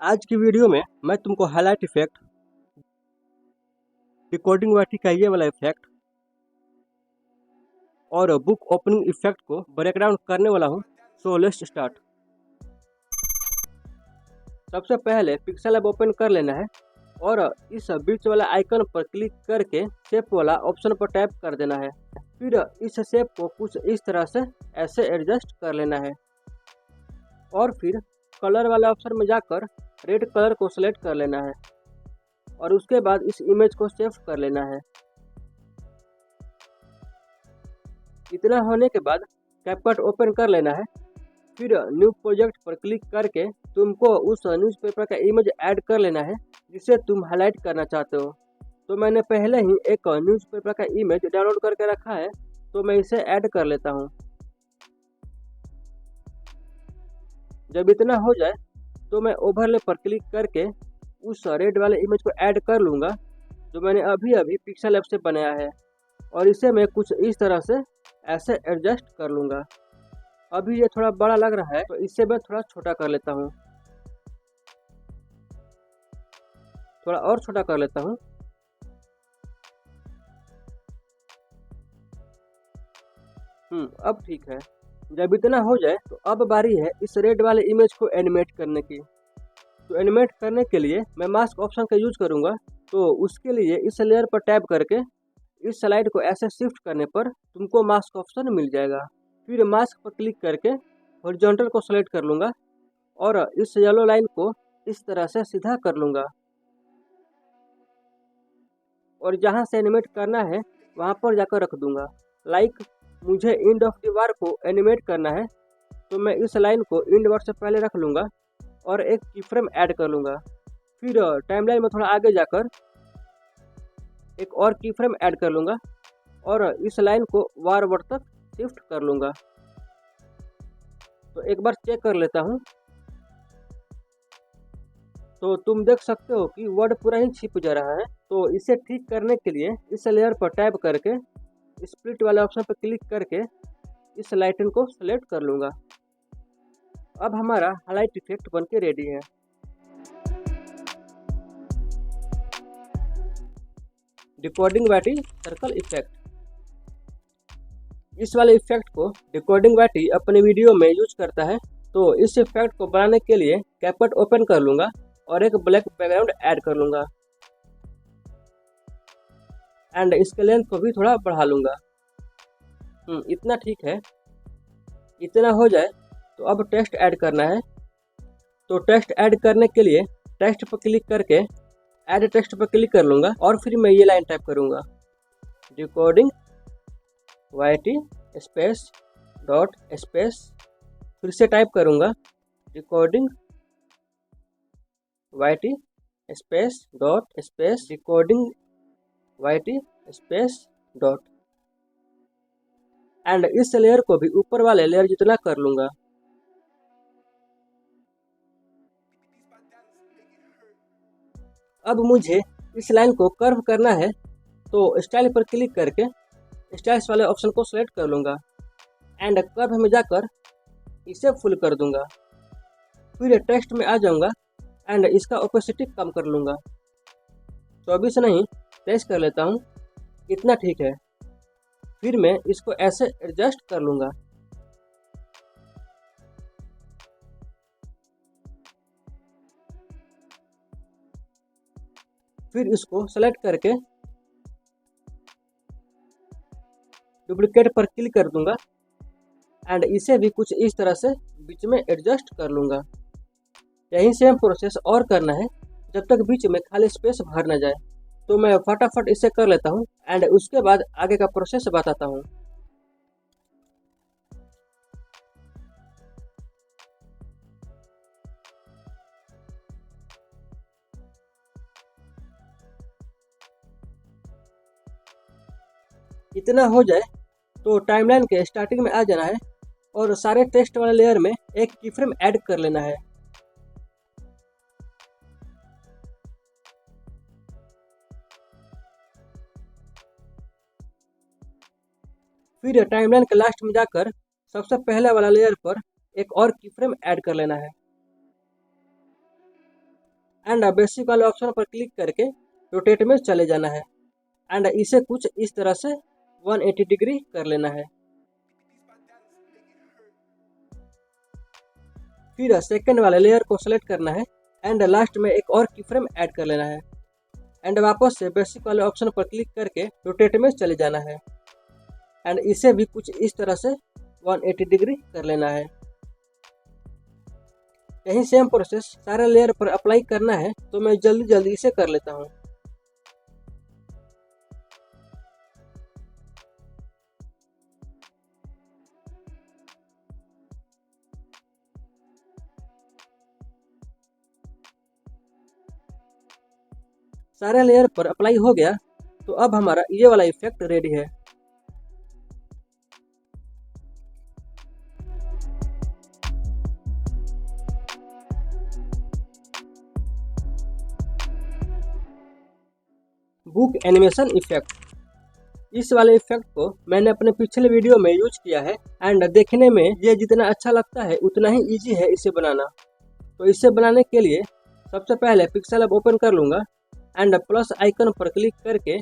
आज की वीडियो में मैं तुमको हाईलाइट इफेक्ट, रिकॉर्डिंग वाटी का ये वाला इफेक्ट और बुक ओपनिंग इफेक्ट को ब्रेक डाउन करने वाला हूँ। So let's start. सबसे पहले पिक्सेल ऐप ओपन कर लेना है और इस बीच वाला आइकन पर क्लिक करके शेप वाला ऑप्शन पर टैप कर देना है। फिर इस शेप को कुछ इस तरह से ऐसे एडजस्ट कर लेना है और फिर कलर वाला ऑप्शन में जाकर रेड कलर को सिलेक्ट कर लेना है और उसके बाद इस इमेज को सेव कर लेना है। इतना होने के बाद कैपकट ओपन कर लेना है। फिर न्यू प्रोजेक्ट पर क्लिक करके तुमको उस न्यूज़पेपर का इमेज ऐड कर लेना है जिसे तुम हाईलाइट करना चाहते हो। तो मैंने पहले ही एक न्यूज़पेपर का इमेज डाउनलोड करके रखा है, तो मैं इसे ऐड कर लेता हूँ। जब इतना हो जाए तो मैं ओवरले पर क्लिक करके उस रेड वाले इमेज को ऐड कर लूँगा जो मैंने अभी अभी पिक्सेल ऐप से बनाया है और इसे मैं कुछ इस तरह से ऐसे एडजस्ट कर लूँगा। अभी ये थोड़ा बड़ा लग रहा है तो इसे मैं थोड़ा छोटा कर लेता हूँ, थोड़ा और छोटा कर लेता हूँ। अब ठीक है। जब इतना हो जाए तो अब बारी है इस रेड वाले इमेज को एनिमेट करने की। तो एनिमेट करने के लिए मैं मास्क ऑप्शन का यूज करूँगा। तो उसके लिए इस लेयर पर टैप करके इस स्लाइड को ऐसे शिफ्ट करने पर तुमको मास्क ऑप्शन मिल जाएगा। फिर मास्क पर क्लिक करके हॉरिजॉन्टल को सेलेक्ट कर लूँगा और इस येलो लाइन को इस तरह से सीधा कर लूँगा और जहाँ से एनिमेट करना है वहाँ पर जाकर रख दूँगा। लाइक मुझे इंड ऑफ द वार को एनिमेट करना है तो मैं इस लाइन को इंड वर्ड से पहले रख लूँगा और एक की फ्रेम ऐड कर लूँगा। फिर टाइमलाइन में थोड़ा आगे जाकर एक और की फ्रेम ऐड कर लूँगा और इस लाइन को वार वर्ड तक शिफ्ट कर लूँगा। तो एक बार चेक कर लेता हूँ। तो तुम देख सकते हो कि वर्ड पूरा ही छिप जा रहा है। तो इसे ठीक करने के लिए इस लेयर पर टैप करके स्प्लिट वाले ऑप्शन पर क्लिक करके इस लाइटन को सेलेक्ट कर लूँगा। अब हमारा हाईलाइट इफेक्ट बनके रेडी है। डिकोडिंग वाटी सर्कल इफेक्ट। इस वाले इफेक्ट को डिकोडिंग वाटी अपने वीडियो में यूज करता है। तो इस इफेक्ट को बनाने के लिए कैपकट ओपन कर लूँगा और एक ब्लैक बैकग्राउंड ऐड कर लूँगा एंड इसके लेंथ को भी थोड़ा बढ़ा लूँगा। इतना ठीक है। इतना हो जाए तो अब टेक्स्ट ऐड करना है। तो टेक्स्ट ऐड करने के लिए टेक्स्ट पर क्लिक करके ऐड टेक्स्ट पर क्लिक कर लूँगा और फिर मैं ये लाइन टाइप करूँगा, decoding YT space dot space, फिर से टाइप करूँगा decoding YT space dot space decoding YT space dot and इस लेयर को भी ऊपर वाले लेयर जितना कर लूँगा। अब मुझे इस लाइन को कर्व करना है तो स्टाइल पर क्लिक करके स्टाइल्स वाले ऑप्शन को सेलेक्ट कर लूँगा एंड कर्व में जाकर इसे फुल कर दूंगा। फिर टेक्स्ट में आ जाऊंगा एंड इसका ओपेसिटी कम कर लूँगा। 24 नहीं 23 कर लेता हूँ। इतना ठीक है। फिर मैं इसको ऐसे एडजस्ट कर लूँगा। फिर इसको सेलेक्ट करके डुप्लीकेट पर क्लिक कर दूंगा एंड इसे भी कुछ इस तरह से बीच में एडजस्ट कर लूँगा। यही सेम प्रोसेस और करना है जब तक बीच में खाली स्पेस भर न जाए। तो मैं फटाफट इसे कर लेता हूँ एंड उसके बाद आगे का प्रोसेस बताता हूँ। इतना हो जाए तो टाइमलाइन के स्टार्टिंग में आ जाना है और सारे टेक्स्ट वाले लेयर में एक की फ्रेम ऐड कर लेना है। फिर टाइमलाइन के लास्ट में जाकर सबसे पहले वाला लेयर पर एक और की फ्रेम ऐड कर लेना है। एंड बेसिक वाले ऑप्शन पर क्लिक करके रोटेट में चले जाना है एंड इसे कुछ इस तरह से 180 डिग्री कर लेना है। फिर सेकंड वाले लेयर को सेलेक्ट करना है एंड लास्ट में एक और की फ्रेम ऐड कर लेना है एंड वापस से बेसिक वाले ऑप्शन पर क्लिक करके रोटेट में चले जाना है एंड इसे भी कुछ इस तरह से 180 डिग्री कर लेना है। यही सेम प्रोसेस सारे लेयर पर अप्लाई करना है, तो मैं जल्दी जल्दी इसे कर लेता हूँ। सारे लेयर पर अप्लाई हो गया, तो अब हमारा ये वाला इफेक्ट रेडी है। बुक एनिमेशन इफेक्ट, इस वाले इफेक्ट को मैंने अपने पिछले वीडियो में यूज किया है एंड देखने में ये जितना अच्छा लगता है उतना ही इजी है इसे बनाना। तो इसे बनाने के लिए सबसे पहले पिक्सेल ऐप ओपन कर लूँगा एंड प्लस आइकन पर क्लिक करके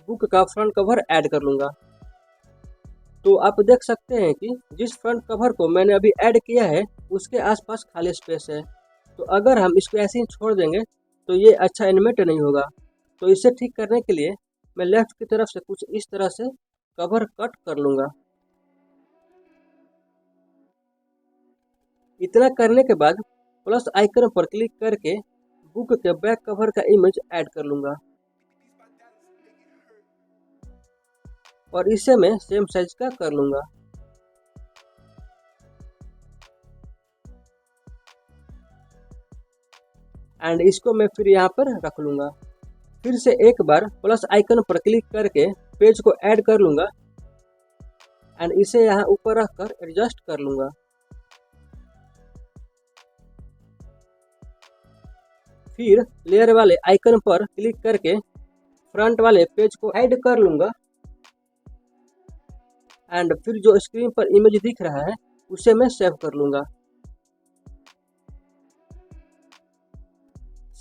बुक का फ्रंट कवर ऐड कर लूँगा। तो आप देख सकते हैं कि जिस फ्रंट कवर को मैंने अभी ऐड किया है उसके आसपास खाली स्पेस है। तो अगर हम इसको ऐसे ही छोड़ देंगे तो ये अच्छा एनिमेट नहीं होगा। तो इसे ठीक करने के लिए मैं लेफ्ट की तरफ से कुछ इस तरह से कवर कट कर लूँगा। इतना करने के बाद प्लस आइकन पर क्लिक करके बुक के बैक कवर का इमेज ऐड कर लूँगा और इसे मैं सेम साइज का कर लूँगा। एंड इसको मैं फिर यहाँ पर रख लूँगा। फिर से एक बार प्लस आइकन पर क्लिक करके पेज को ऐड कर लूँगा एंड इसे यहाँ ऊपर रखकर एडजस्ट कर लूँगा। फिर लेयर वाले आइकन पर क्लिक करके फ्रंट वाले पेज को ऐड कर लूँगा एंड फिर जो स्क्रीन पर इमेज दिख रहा है उसे मैं सेव कर लूँगा।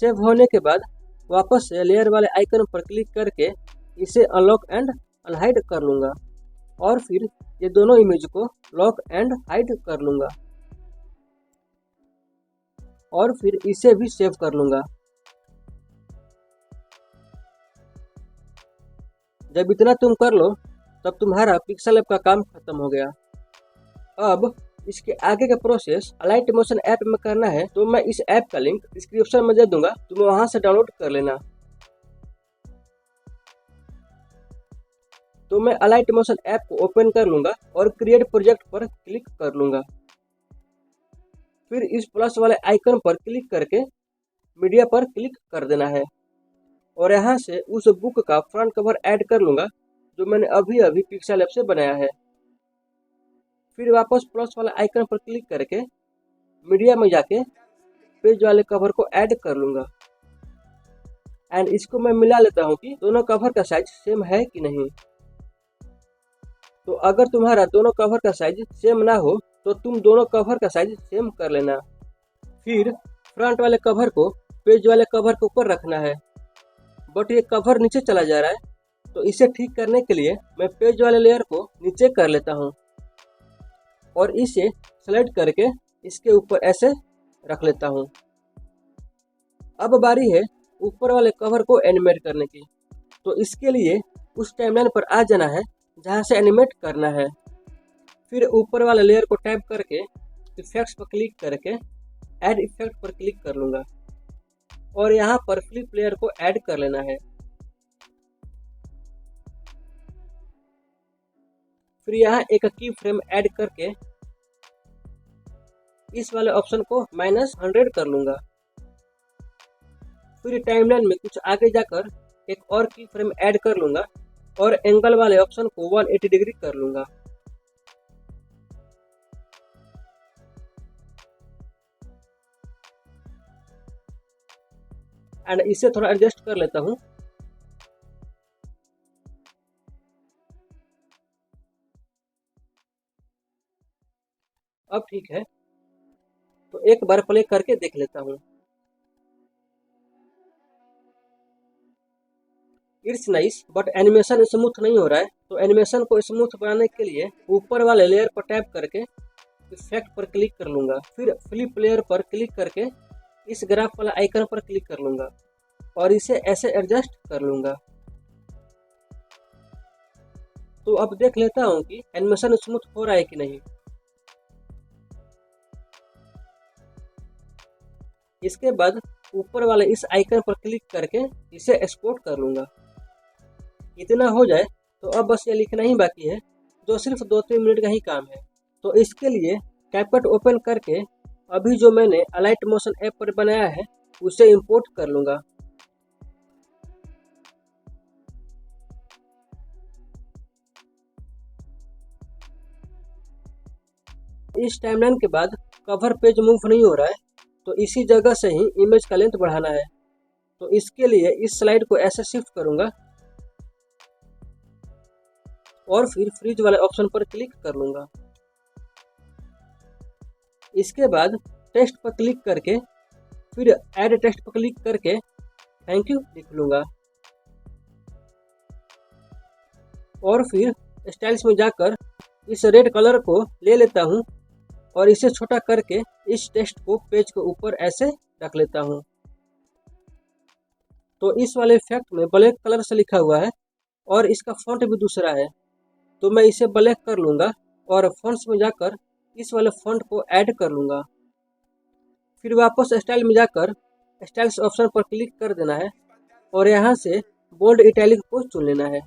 सेव होने के बाद वापस से लेयर वाले आइकन पर क्लिक करके इसे अनलॉक एंड अनहाइड कर लूँगा और फिर ये दोनों इमेज को लॉक एंड हाइड कर लूँगा और फिर इसे भी सेव कर लूँगा। जब इतना तुम कर लो तब तुम्हारा पिक्सेल ऐप का काम खत्म हो गया। अब इसके आगे का प्रोसेस अलाइट मोशन ऐप में करना है, तो मैं इस ऐप का लिंक डिस्क्रिप्शन में दे दूंगा, तुम वहां से डाउनलोड कर लेना। तो मैं अलाइट मोशन ऐप को ओपन कर लूंगा और क्रिएट प्रोजेक्ट पर क्लिक कर लूंगा। फिर इस प्लस वाले आइकन पर क्लिक करके मीडिया पर क्लिक कर देना है और यहाँ से उस बुक का फ्रंट कवर ऐड कर लूंगा जो मैंने अभी अभी पिक्सेल ऐप से बनाया है। फिर वापस प्लस वाला आइकन पर क्लिक करके मीडिया में जाके पेज वाले कवर को ऐड कर लूँगा एंड इसको मैं मिला लेता हूँ कि दोनों कवर का साइज सेम है कि नहीं। तो अगर तुम्हारा दोनों कवर का साइज सेम ना हो तो तुम दोनों कवर का साइज सेम कर लेना। फिर फ्रंट वाले कवर को पेज वाले कवर के ऊपर रखना है, बट ये कवर नीचे चला जा रहा है, तो इसे ठीक करने के लिए मैं पेज वाले लेयर को नीचे कर लेता हूँ और इसे सेलेक्ट करके इसके ऊपर ऐसे रख लेता हूँ। अब बारी है ऊपर वाले कवर को एनिमेट करने की। तो इसके लिए उस टाइमलाइन पर आ जाना है जहाँ से एनिमेट करना है। फिर ऊपर वाले लेयर को टैप करके इफेक्ट्स पर क्लिक करके ऐड इफेक्ट पर क्लिक कर लूँगा और यहाँ पर फ्लिप लेयर को ऐड कर लेना है। फिर यहाँ एक की फ्रेम ऐड करके इस वाले ऑप्शन को -100 कर लूँगा। फिर टाइमलाइन में कुछ आगे जाकर एक और की फ्रेम ऐड कर लूँगा और एंगल वाले ऑप्शन को 180 डिग्री कर लूँगा। एंड इसे थोड़ा एडजस्ट कर लेता हूँ। अब ठीक है, तो एक बार प्ले करके देख लेता हूँ। It's nice but animation smooth नहीं हो रहा है। तो एनिमेशन को स्मूथ बनाने के लिए ऊपर वाले लेयर पर टैप करके इफेक्ट पर क्लिक कर लूँगा, फिर फ्लिप लेयर पर क्लिक करके इस ग्राफ वाला आइकन पर क्लिक कर लूँगा और इसे ऐसे एडजस्ट कर लूँगा। तो अब देख लेता हूँ कि एनिमेशन स्मूथ हो रहा है कि नहीं। इसके बाद ऊपर वाले इस आइकन पर क्लिक करके इसे एक्सपोर्ट कर लूँगा। इतना हो जाए तो अब बस ये लिखना ही बाकी है, जो सिर्फ 2-3 मिनट का ही काम है। तो इसके लिए कैपकट ओपन करके अभी जो मैंने अलाइट मोशन ऐप पर बनाया है उसे इंपोर्ट कर लूँगा। इस टाइमलाइन के बाद कवर पेज मूव नहीं हो रहा है, तो इसी जगह से ही इमेज का लेंथ बढ़ाना है। तो इसके लिए इस स्लाइड को ऐसे शिफ्ट करूँगा और फिर फ्रीज वाले ऑप्शन पर क्लिक कर लूँगा। इसके बाद टेक्स्ट पर क्लिक करके फिर ऐड टेक्स्ट पर क्लिक करके थैंक यू लिख लूँगा और फिर स्टाइल्स में जाकर इस रेड कलर को ले लेता हूँ और इसे छोटा करके इस टेक्स्ट को पेज के ऊपर ऐसे रख लेता हूँ। तो इस वाले इफेक्ट में ब्लैक कलर से लिखा हुआ है और इसका फॉन्ट भी दूसरा है, तो मैं इसे ब्लैक कर लूँगा और फॉन्ट्स में जाकर इस वाले फॉन्ट को ऐड कर लूँगा। फिर वापस स्टाइल में जाकर स्टाइल्स ऑप्शन पर क्लिक कर देना है और यहाँ से बोल्ड इटैलिक को चुन लेना है।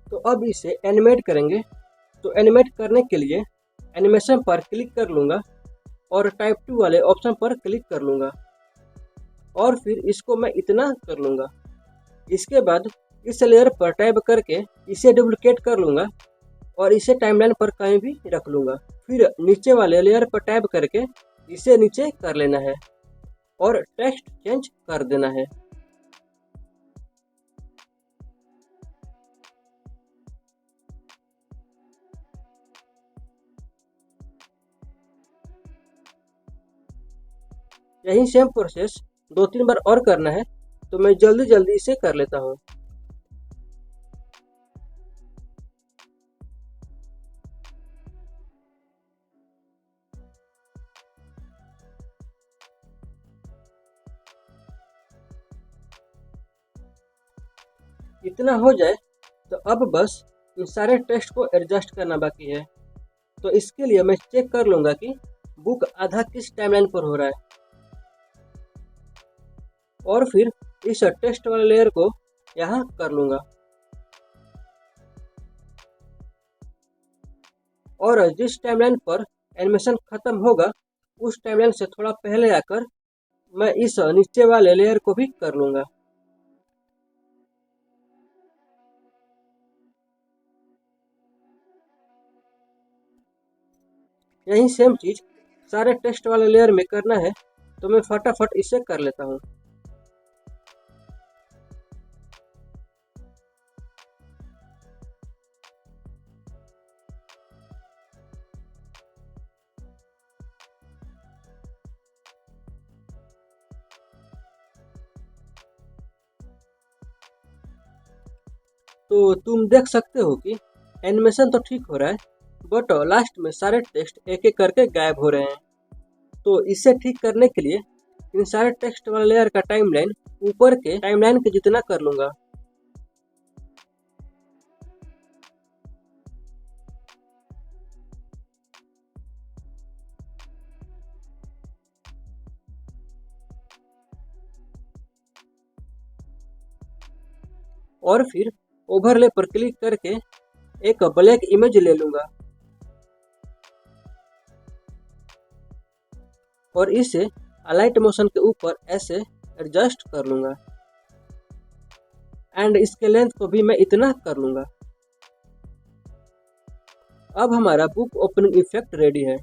तो अब इसे एनिमेट करेंगे। तो एनिमेट करने के लिए एनिमेशन पर क्लिक कर लूँगा और टाइप 2 वाले ऑप्शन पर क्लिक कर लूँगा और फिर इसको मैं इतना कर लूँगा। इसके बाद इस लेयर पर टैप करके इसे डुप्लीकेट कर लूँगा और इसे टाइमलाइन पर कहीं भी रख लूँगा। फिर नीचे वाले लेयर पर टैप करके इसे नीचे कर लेना है और टेक्स्ट चेंज कर देना है। यही सेम प्रोसेस 2-3 बार और करना है, तो मैं जल्दी जल्दी इसे कर लेता हूँ। इतना हो जाए तो अब बस इन सारे टेक्स्ट को एडजस्ट करना बाकी है। तो इसके लिए मैं चेक कर लूँगा कि बुक आधा किस टाइमलाइन पर हो रहा है और फिर इस टेक्स्ट वाले लेयर को यहाँ कर लूँगा और जिस टाइमलाइन पर एनिमेशन खत्म होगा उस टाइमलाइन से थोड़ा पहले आकर मैं इस नीचे वाले लेयर को भी कर लूँगा। यही सेम चीज़ सारे टेक्स्ट वाले लेयर में करना है, तो मैं फटाफट इसे कर लेता हूँ। तो तुम देख सकते हो कि एनिमेशन तो ठीक हो रहा है, बट लास्ट में सारे टेक्स्ट एक एक करके गायब हो रहे हैं। तो इसे ठीक करने के लिए इन सारे टेक्स्ट वाले लेयर का टाइमलाइन ऊपर के टाइमलाइन के जितना कर लूँगा। और फिर ओवरले पर क्लिक करके एक ब्लैक इमेज ले लूँगा और इसे अलाइट मोशन के ऊपर ऐसे एडजस्ट कर लूँगा एंड इसके लेंथ को भी मैं इतना कर लूँगा। अब हमारा बुक ओपनिंग इफेक्ट रेडी है।